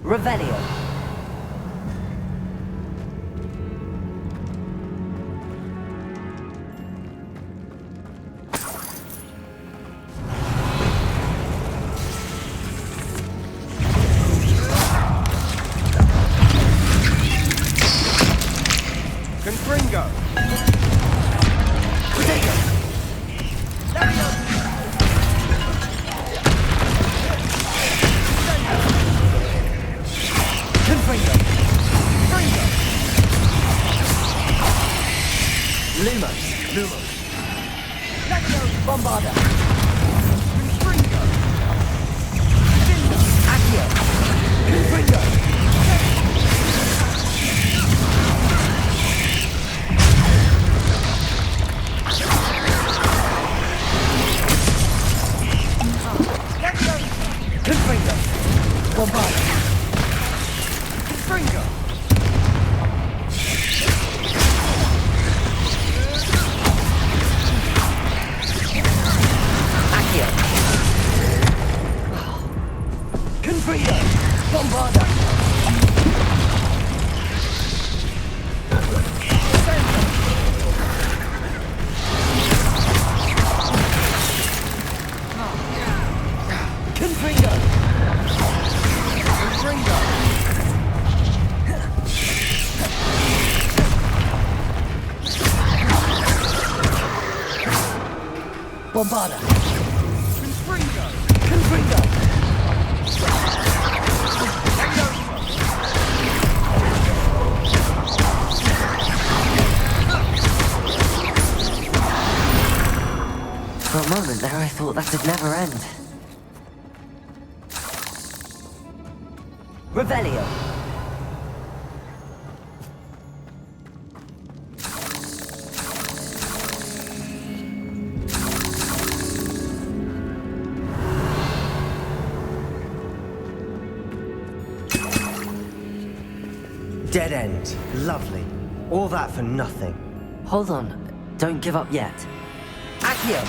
Revelio. Confringo! Lumos. Bombarda. Confringo! Accio. Confringo! Confringo. Bombarda. Confringo! Accio. Confringo. Bombarda. Confringo. Confringo! Bombarda. Confringo! Confringo. For a moment there I thought that'd never end. Revelio. Dead end. Lovely. All that for nothing. Hold on. Don't give up yet. Accio.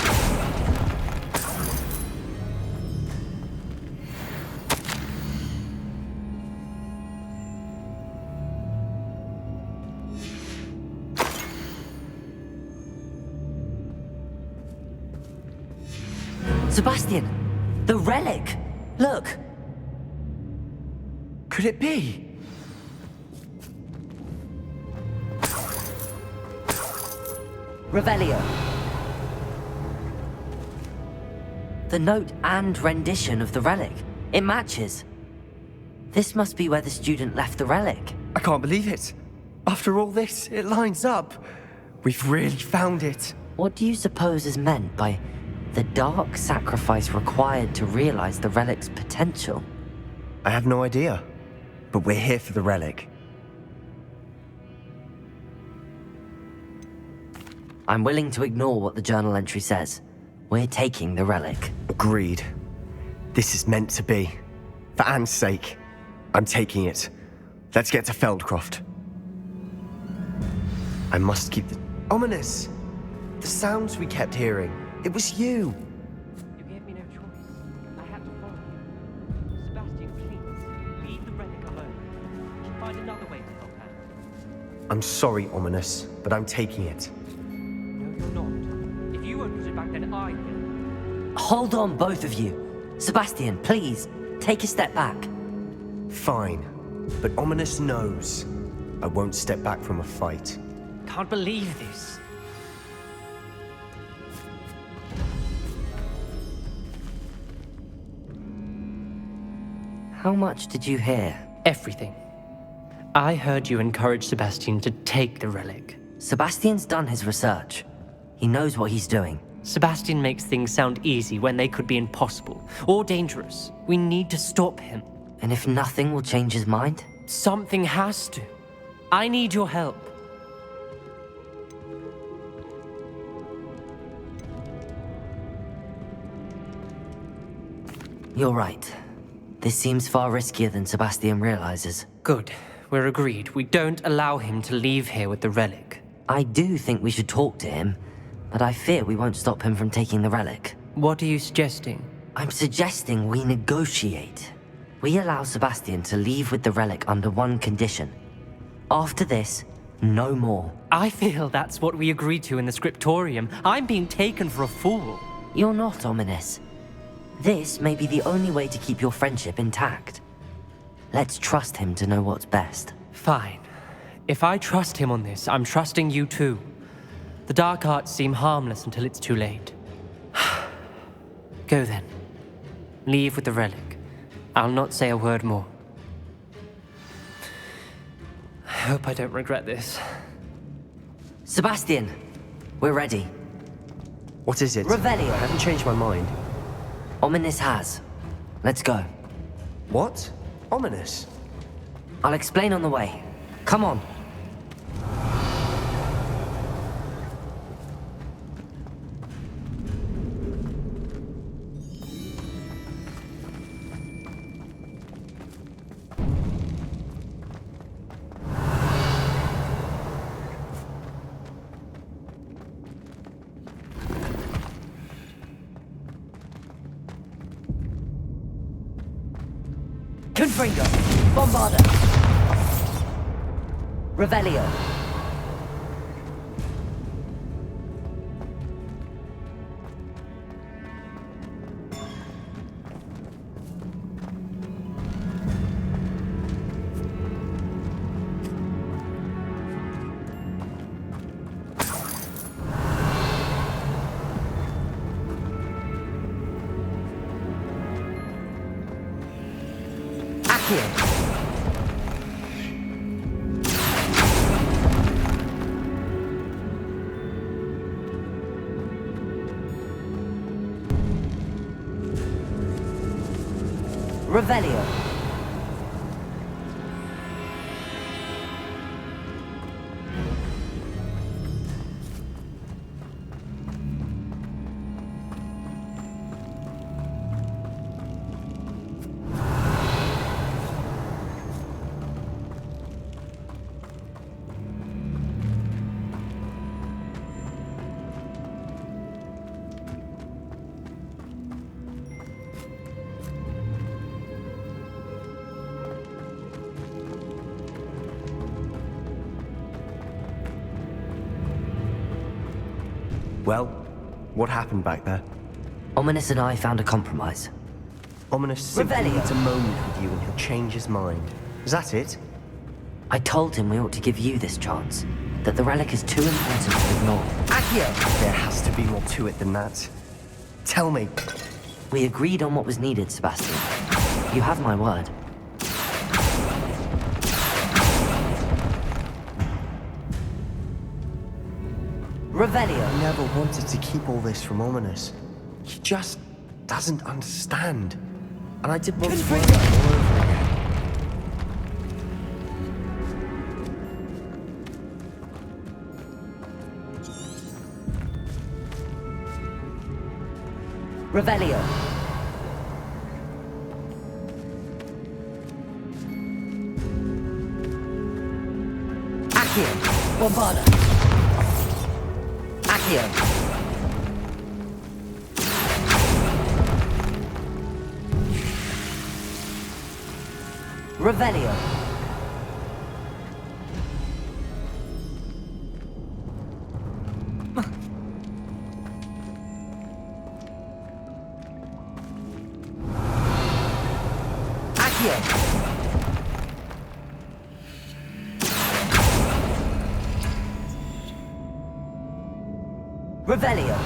Sebastian! The relic! Look! Could it be? Revelio. The note and rendition of the relic. It matches. This must be where the student left the relic. I can't believe it. After all this, it lines up. We've really found it. What do you suppose is meant by the dark sacrifice required to realize the relic's potential? I have no idea. But we're here for the relic. I'm willing to ignore what the journal entry says. We're taking the relic. Agreed. This is meant to be. For Anne's sake, I'm taking it. Let's get to Feldcroft. I must keep the... Ominous! The sounds we kept hearing. It was you. You gave me no choice. I had to follow you. Sebastian, please, leave the relic alone. We should find another way to help Anne. I'm sorry, Ominous, but I'm taking it. No, you're not. If you won't put it back, then I will. Hold on, both of you. Sebastian, please, take a step back. Fine. But Ominous knows I won't step back from a fight. Can't believe this. How much did you hear? Everything. I heard you encourage Sebastian to take the relic. Sebastian's done his research. He knows what he's doing. Sebastian makes things sound easy when they could be impossible or dangerous. We need to stop him. And if nothing will change his mind? Something has to. I need your help. You're right. This seems far riskier than Sebastian realizes. Good. We're agreed. We don't allow him to leave here with the relic. I do think we should talk to him, but I fear we won't stop him from taking the relic. What are you suggesting? I'm suggesting we negotiate. We allow Sebastian to leave with the relic under one condition. After this, no more. I feel that's what we agreed to in the scriptorium. I'm being taken for a fool. You're not ominous. This may be the only way to keep your friendship intact. Let's trust him to know what's best. Fine. If I trust him on this, I'm trusting you too. The dark arts seem harmless until it's too late. Go then. Leave with the relic. I'll not say a word more. I hope I don't regret this. Sebastian, we're ready. What is it? Revelio. I haven't changed my mind. Ominous has. Let's go. What? Ominous? I'll explain on the way. Come on. Confringo! Bombarda! Revelio! Accio! Revelio. Well, what happened back there? Ominous and I found a compromise. Ominous simply Revelio. needs a moment with you and he'll change his mind. Is that it? I told him we ought to give you this chance, that the relic is too important to ignore. Accio! There has to be more to it than that. Tell me. We agreed on what was needed, Sebastian. You have my word. Revelio. I never wanted to keep all this from Ominous. He just doesn't understand. And I did want to work all over again. Revelio. Accio. Bombarda. Accio. Revelio. Accio. Revelio.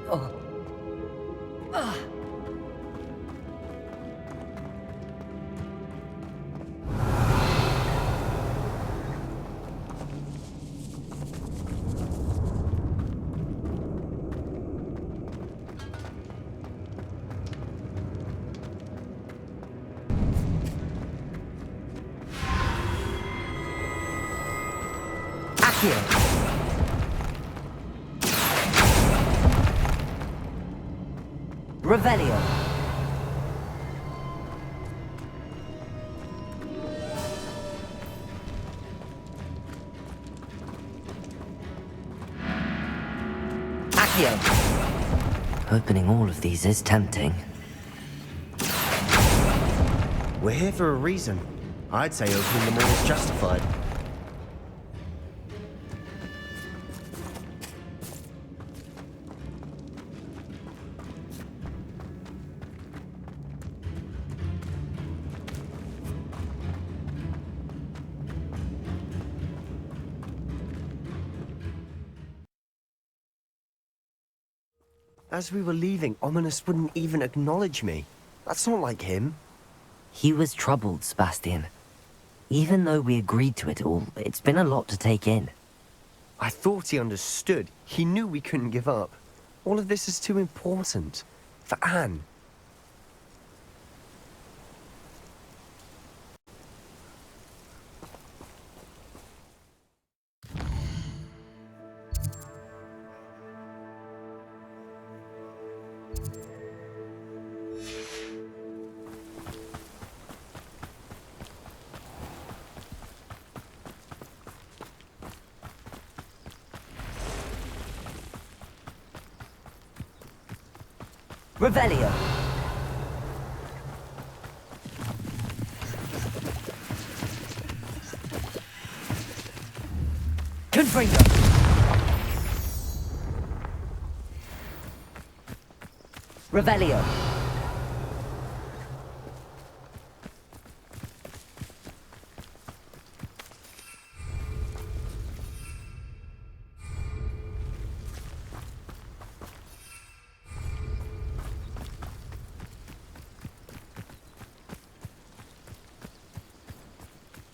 Oh. Accio. Revelio. Accio. Opening all of these is tempting. We're here for a reason. I'd say opening them all is justified. As we were leaving, Ominous wouldn't even acknowledge me. That's not like him. He was troubled, Sebastian. Even though we agreed to it all, it's been a lot to take in. I thought he understood. He knew we couldn't give up. All of this is too important. For Anne. Revelio! Confringo! Revelio!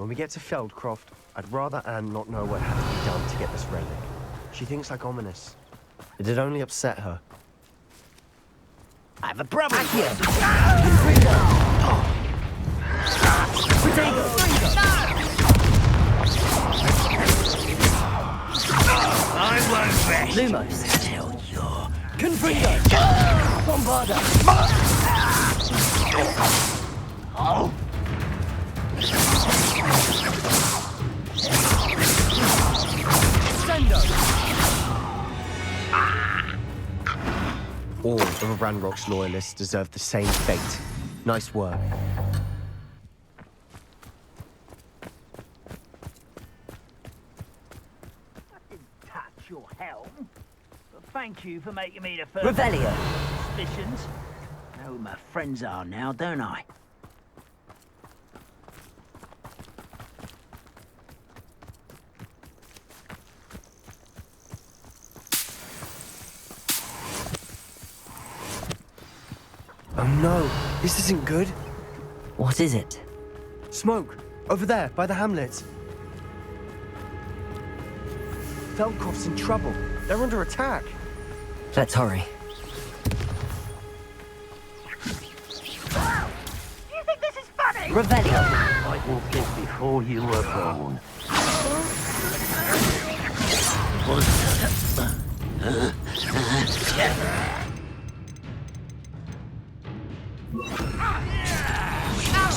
When we get to Feldcroft, I'd rather Anne not know what had to be done to get this relic. She thinks like Ominous. It'd only upset her. I have a problem. Accio! I won't rest Lumos! till you're Confringo! Bombarda! oh. All of Ranrock's loyalists deserve the same fate. Nice work. I didn't touch your helm. But thank you for making me the first Revelio! suspicions. I know who my friends are now, don't I? Oh no, this isn't good. What is it? Smoke! Over there, by the hamlet. Feldcroft's in trouble. They're under attack. Let's hurry. You think this is funny? Revelio! I walked this before you were born.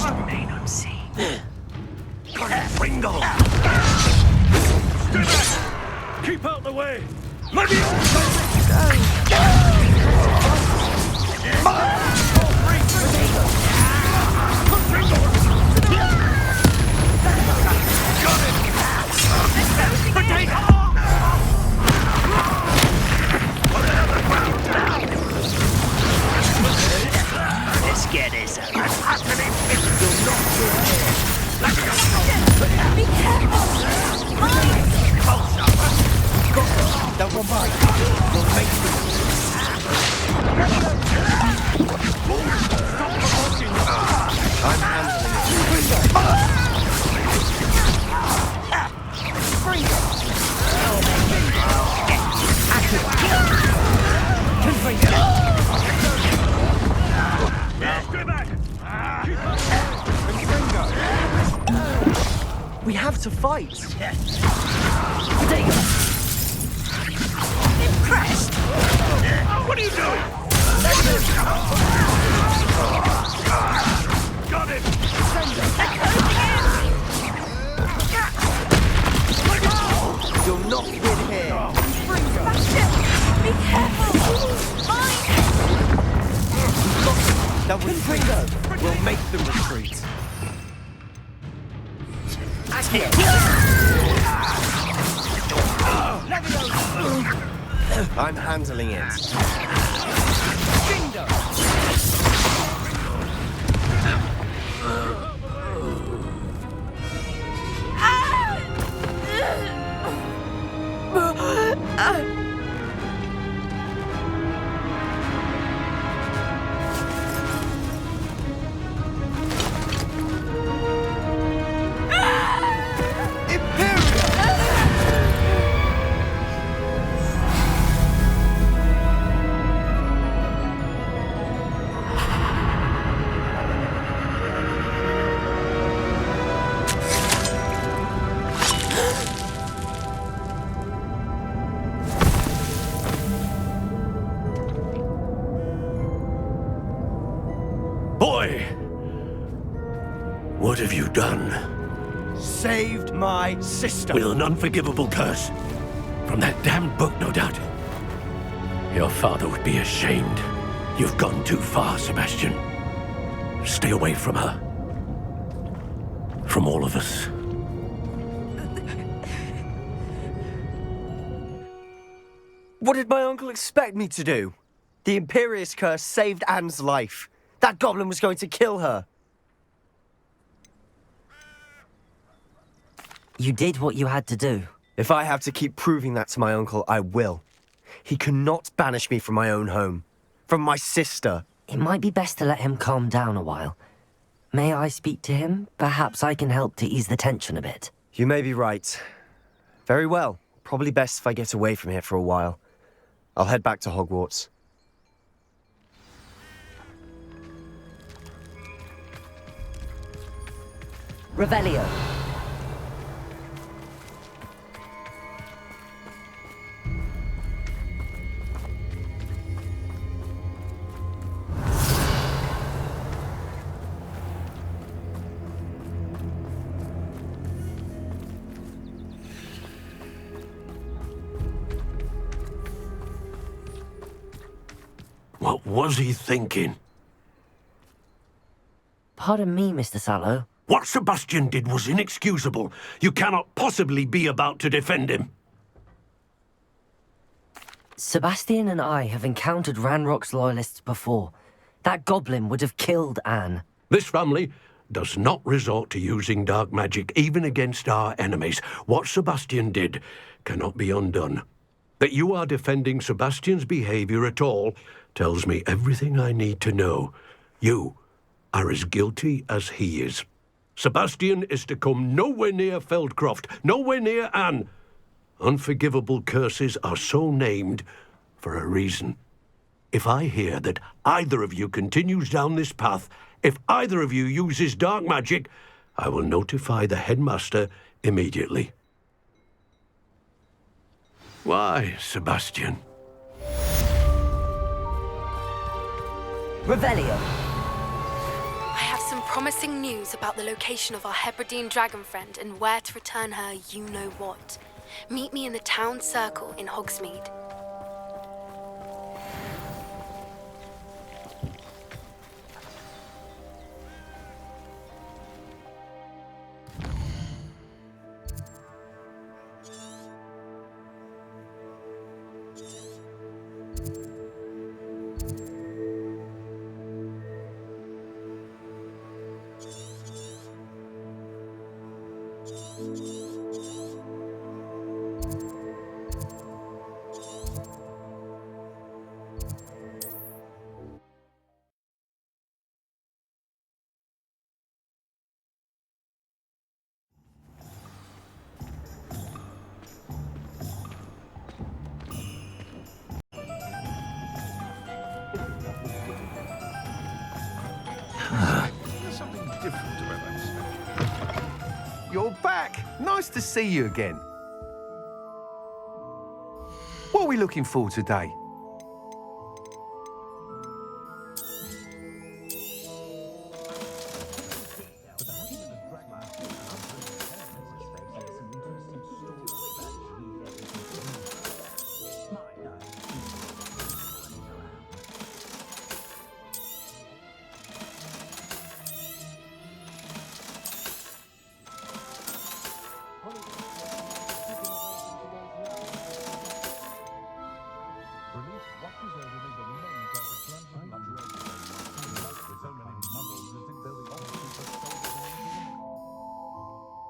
Remain unseen. Pringle! Keep out the way! Let me Let's get this out. That one by. We'll make I'm handling it. We have to fight. Impressed? What are you doing? Got it! You'll not win here. Be careful! Mine! They'll retreat. We'll make them retreat. I'm handling it. Boy! What have you done? Saved my sister. With an unforgivable curse. From that damned book, no doubt. Your father would be ashamed. You've gone too far, Sebastian. Stay away from her. From all of us. What did my uncle expect me to do? The Imperious curse saved Anne's life. That goblin was going to kill her. You did what you had to do. If I have to keep proving that to my uncle, I will. He cannot banish me from my own home. From my sister. It might be best to let him calm down a while. May I speak to him? Perhaps I can help to ease the tension a bit. You may be right. Very well. Probably best if I get away from here for a while. I'll head back to Hogwarts. Revelio. What was he thinking? Pardon me, Mr. Sallow. What Sebastian did was inexcusable. You cannot possibly be about to defend him. Sebastian and I have encountered Ranrock's loyalists before. That goblin would have killed Anne. This family does not resort to using dark magic even against our enemies. What Sebastian did cannot be undone. That you are defending Sebastian's behavior at all tells me everything I need to know. You are as guilty as he is. Sebastian is to come nowhere near Feldcroft, nowhere near Anne. Unforgivable curses are so named for a reason. If I hear that either of you continues down this path, if either of you uses dark magic, I will notify the headmaster immediately. Why, Sebastian? Revelio. I have some promising news about the location of our Hebridean dragon friend and where to return her you-know-what. Meet me in the town circle in Hogsmeade. Something different about that. You're back. Nice to see you again. What are we looking for today?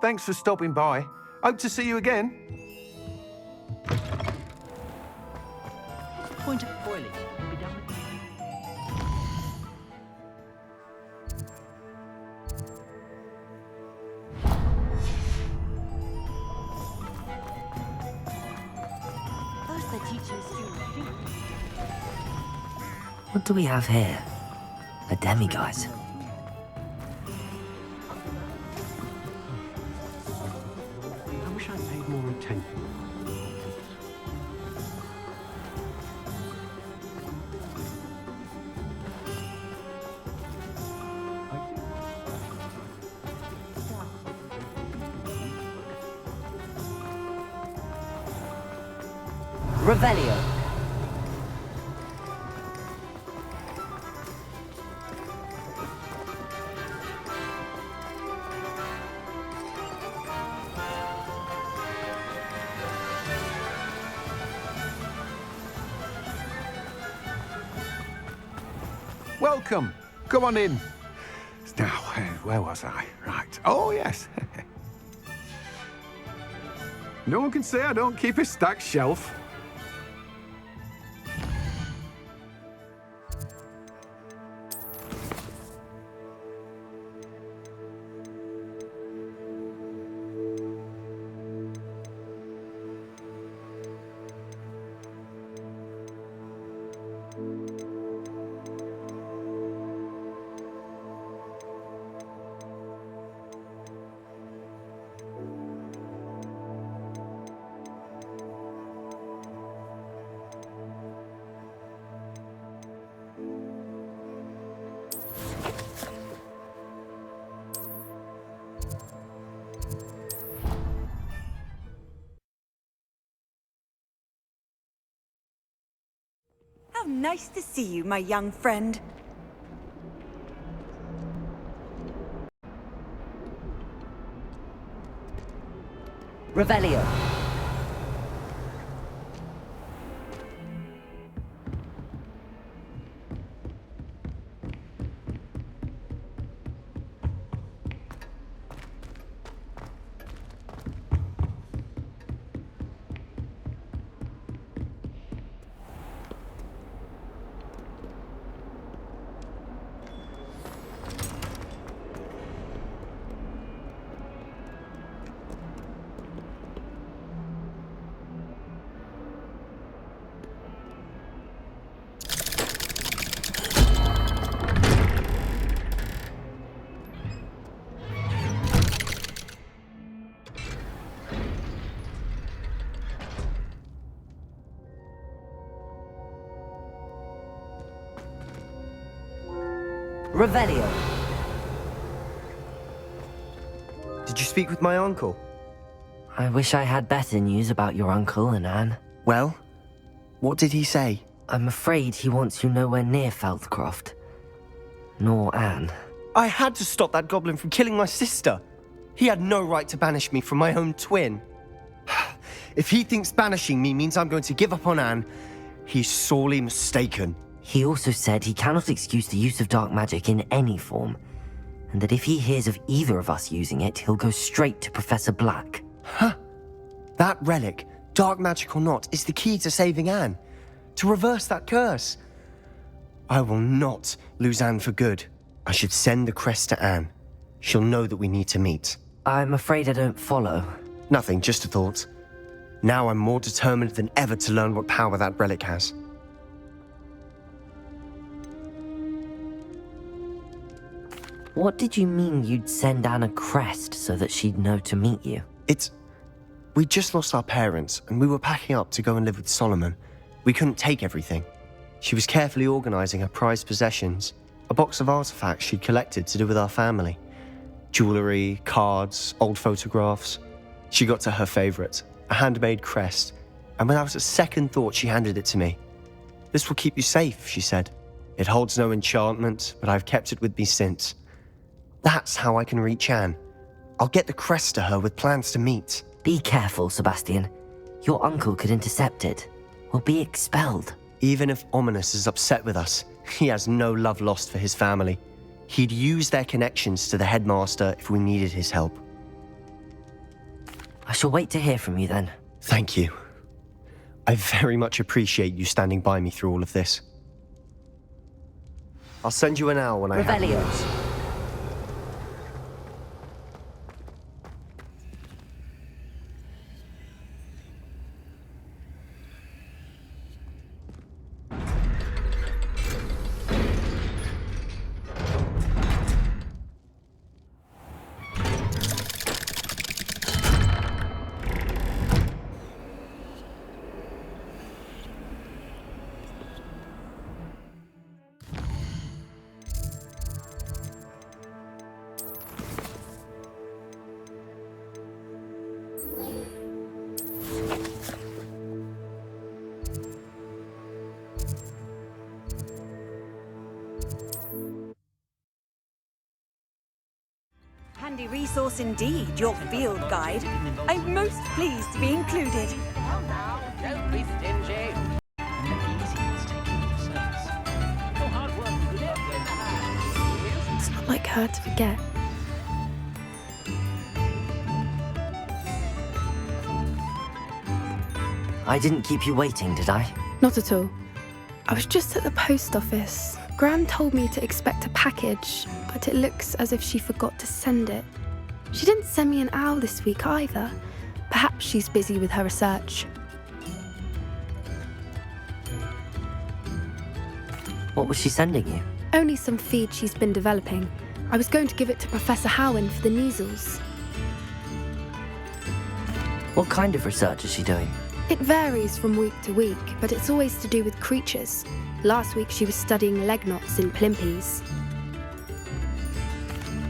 Thanks for stopping by. Hope to see you again. What's the point of boiling? We'll be done with it. Those are the teachers student. What do we have here? A demiguise. I wish I'd paid more attention. Revelio. Welcome. Come on in. Now, where was I? Right. Oh, yes. No one can say I don't keep a stacked shelf. How nice to see you, my young friend. Revelio. Revelio. Did you speak with my uncle? I wish I had better news about your uncle and Anne. Well, what did he say? I'm afraid he wants you nowhere near Feldcroft. Nor Anne. I had to stop that goblin from killing my sister. He had no right to banish me from my own twin. If he thinks banishing me means I'm going to give up on Anne, he's sorely mistaken. He also said he cannot excuse the use of dark magic in any form, and that if he hears of either of us using it, he'll go straight to Professor Black. Huh. That relic, dark magic or not, is the key to saving Anne. To reverse that curse. I will not lose Anne for good. I should send the crest to Anne. She'll know that we need to meet. I'm afraid I don't follow. Nothing, just a thought. Now I'm more determined than ever to learn what power that relic has. What did you mean you'd send Anne a crest so that she'd know to meet you? We just lost our parents, and we were packing up to go and live with Solomon. We couldn't take everything. She was carefully organizing her prized possessions, a box of artifacts she'd collected to do with our family. Jewelry, cards, old photographs. She got to her favorite, a handmade crest, and without a second thought she handed it to me. "This will keep you safe," she said. "It holds no enchantment, but I've kept it with me since. That's how I can reach Anne. I'll get the crest to her with plans to meet." Be careful, Sebastian. Your uncle could intercept it. We'll be expelled. Even if Ominous is upset with us, he has no love lost for his family. He'd use their connections to the headmaster if we needed his help. shall wait to hear from you then. Thank you. I very much appreciate you standing by me through all of this. I'll send you an owl when I have Revelio. news. Handy resource indeed, your field guide. I'm most pleased to be included. Don't be stingy. For hard work, good luck in the house. It's not like her to forget. I didn't keep you waiting, did I? Not at all. I was just at the post office. Gran told me to expect a package, but it looks as if she forgot to send it. She didn't send me an owl this week either. Perhaps she's busy with her research. What was she sending you? Only some feed she's been developing. I was going to give it to Professor Howin for the measles. What kind of research is she doing? It varies from week to week, but it's always to do with creatures. Last week she was studying leg knots in plimpies.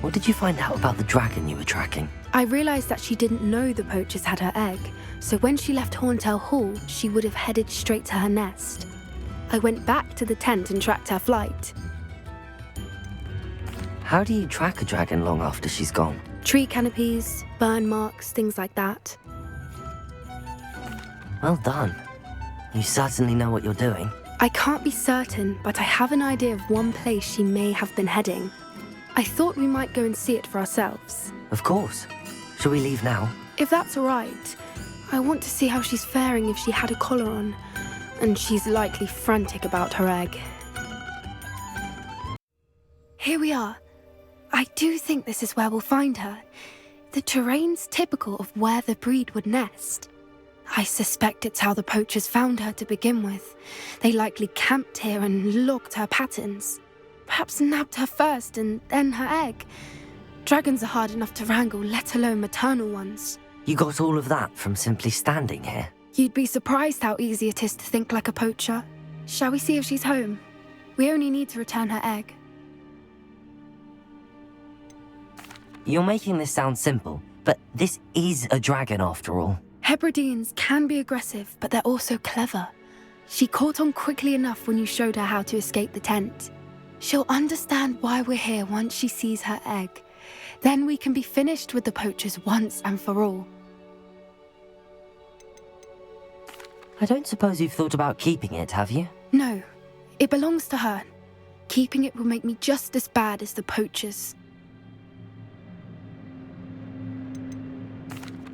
What did you find out about the dragon you were tracking? I realised that she didn't know the poachers had her egg, so when she left Horntail Hall, she would have headed straight to her nest. I went back to the tent and tracked her flight. How do you track a dragon long after she's gone? Tree canopies, burn marks, things like that. Well done. You certainly know what you're doing. I can't be certain, but I have an idea of one place she may have been heading. I thought we might go and see it for ourselves. Of course. Shall we leave now? If that's all right, I want to see how she's faring if she had a collar on. And she's likely frantic about her egg. Here we are. I do think this is where we'll find her. The terrain's typical of where the breed would nest. I suspect it's how the poachers found her to begin with. They likely camped here and logged her patterns. Perhaps nabbed her first and then her egg. Dragons are hard enough to wrangle, let alone maternal ones. You got all of that from simply standing here? You'd be surprised how easy it is to think like a poacher. Shall we see if she's home? We only need to return her egg. You're making this sound simple, but this is a dragon after all. Hebrideans can be aggressive, but they're also clever. She caught on quickly enough when you showed her how to escape the tent. She'll understand why we're here once she sees her egg. Then we can be finished with the poachers once and for all. I don't suppose you've thought about keeping it, have you? No, it belongs to her. Keeping it will make me just as bad as the poachers.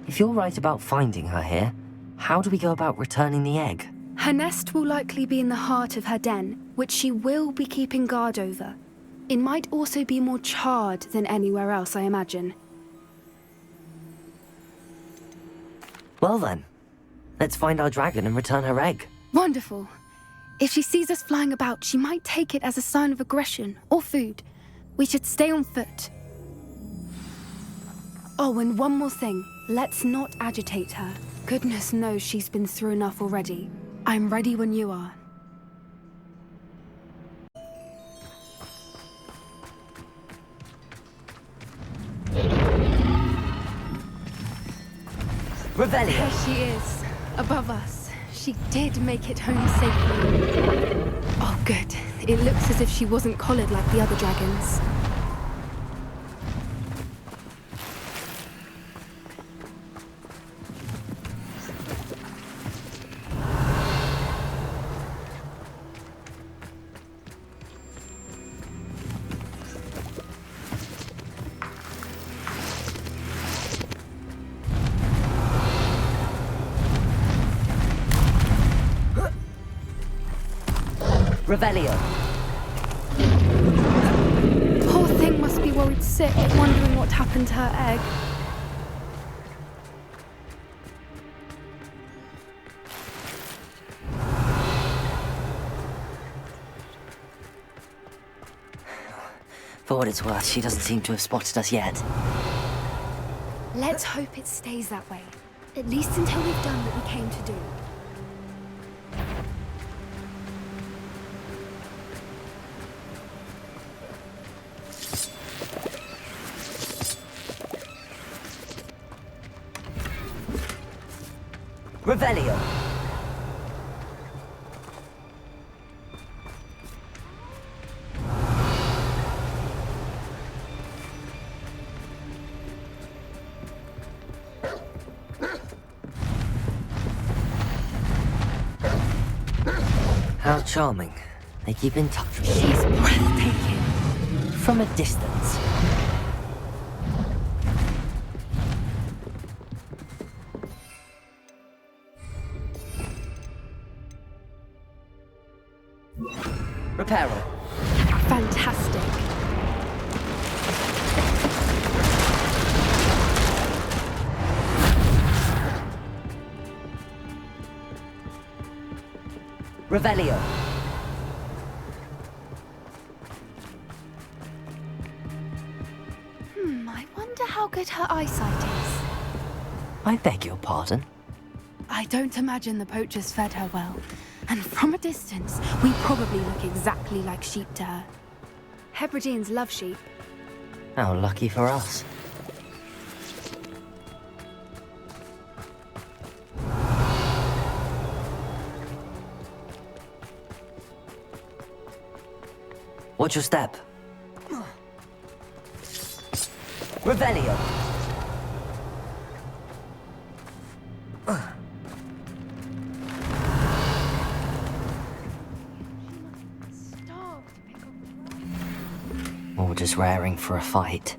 If you're right about finding her here, how do we go about returning the egg? Her nest will likely be in the heart of her den, which she will be keeping guard over. It might also be more charred than anywhere else, I imagine. Well then, let's find our dragon and return her egg. Wonderful. If she sees us flying about, she might take it as a sign of aggression or food. We should stay on foot. Oh, and one more thing. Let's not agitate her. Goodness knows she's been through enough already. I'm ready when you are. Revelio! There she is, above us. She did make it home safely. Oh, good. It looks as if she wasn't collared like the other dragons. Revelio. Poor thing must be worried sick, wondering what happened to her egg. For what it's worth, she doesn't seem to have spotted us yet. Let's hope it stays that way. At least until we've done what we came to do. Revelio. How charming. They keep in touch with She's breathtaking. from a distance. Reparo. Fantastic. Revelio. I wonder how good her eyesight is. I beg your pardon. I don't imagine the poachers fed her well. And from a distance, we probably look exactly like sheep to her. Hebrideans love sheep. How lucky for us. Watch your step. Revelio. Or just raring for a fight.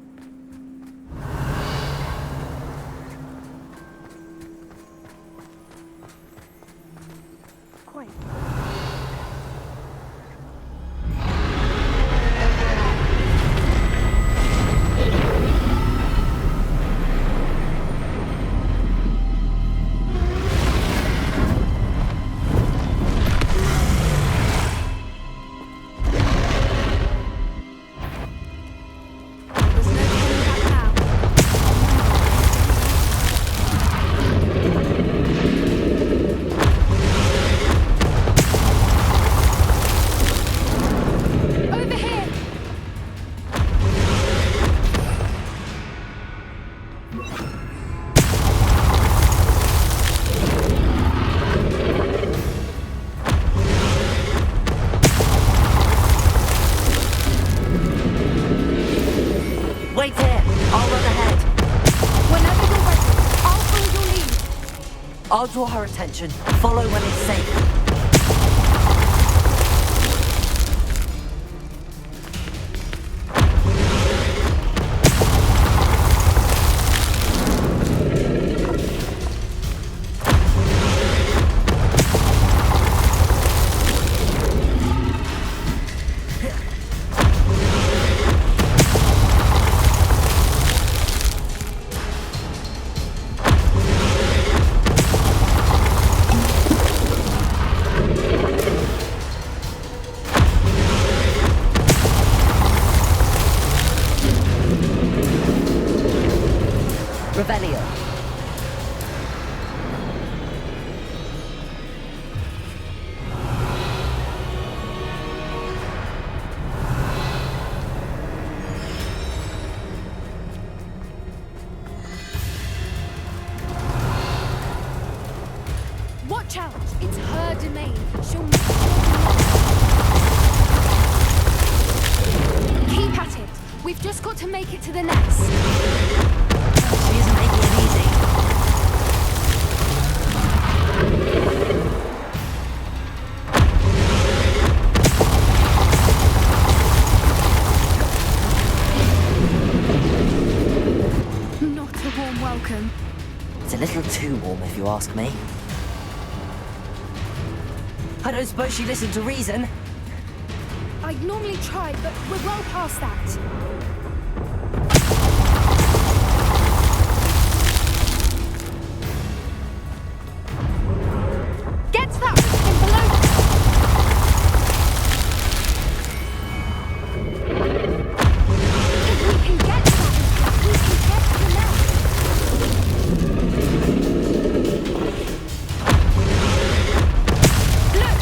There's no turning back now. Over here! Wait here! I'll run ahead. Whenever you're ready, I'll follow your lead. I'll draw her attention. Follow when it's safe. Revelio. Watch out! It's her domain. She'll make sure we keep at it. We've just got to make it to the nest. She isn't making it easy. Not a warm welcome. It's a little too warm, if you ask me. I don't suppose she listened to reason. I'd normally try, but we're well past that. Get to that thing below us! If we can get to that, we can get to the nest. Look!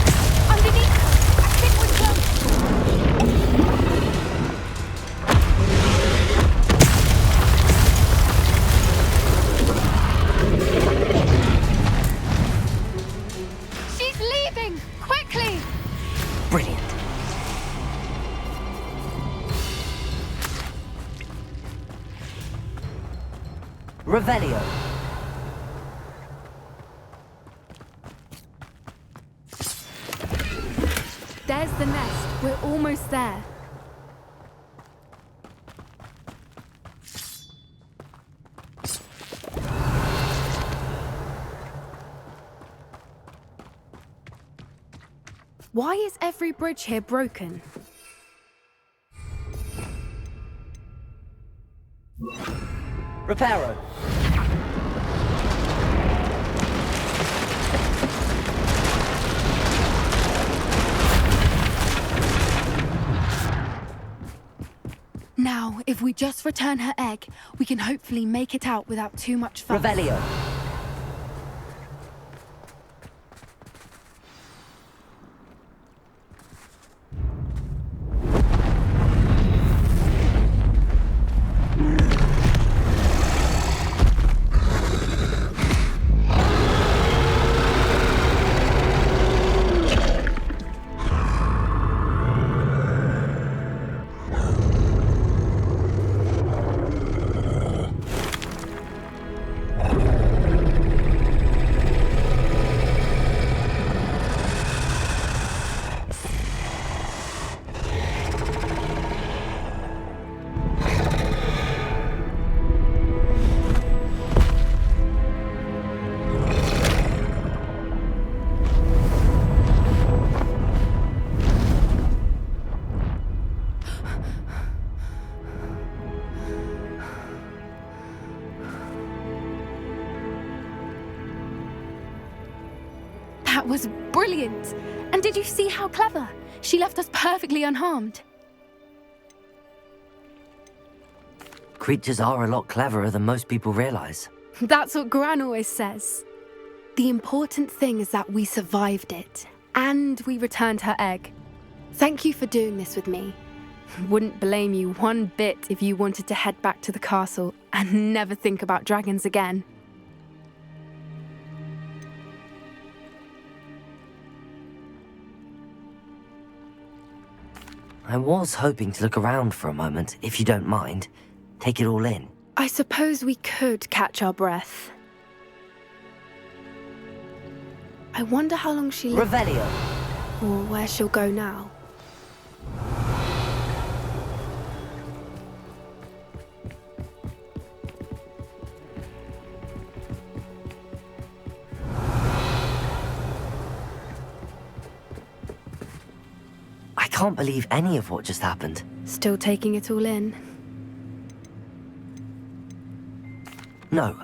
Underneath us! I think we're close! She's leaving! Quickly! Brilliant. Revelio. There's the nest. We're almost there. Why is every bridge here broken? Reparo. Now, if we just return her egg, we can hopefully make it out without too much fuss. Revelio. That was brilliant! And did you see how clever? She left us perfectly unharmed. Creatures are a lot cleverer than most people realize. That's what Gran always says. The important thing is that we survived it, and we returned her egg. Thank you for doing this with me. Wouldn't blame you one bit if you wanted to head back to the castle and never think about dragons again. I was hoping to look around for a moment, if you don't mind. Take it all in. I suppose we could catch our breath. I wonder how long she lives, Revelio. or where she'll go now. I can't believe any of what just happened. Still taking it all in. No,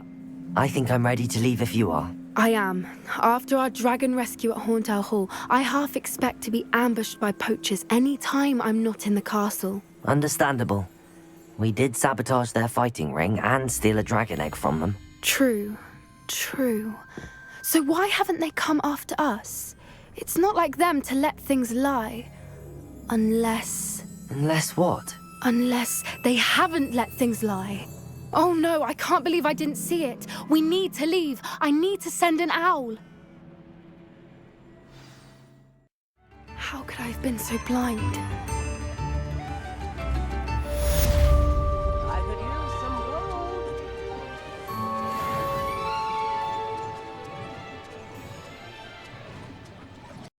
I think I'm ready to leave if you are. I am. After our dragon rescue at Hauntow Hall, I half expect to be ambushed by poachers any time I'm not in the castle. Understandable. We did sabotage their fighting ring and steal a dragon egg from them. True. So why haven't they come after us? It's not like them to let things lie. Unless what? Unless they haven't let things lie. Oh no, I can't believe I didn't see it. We need to leave. I need to send an owl. How could I have been so blind?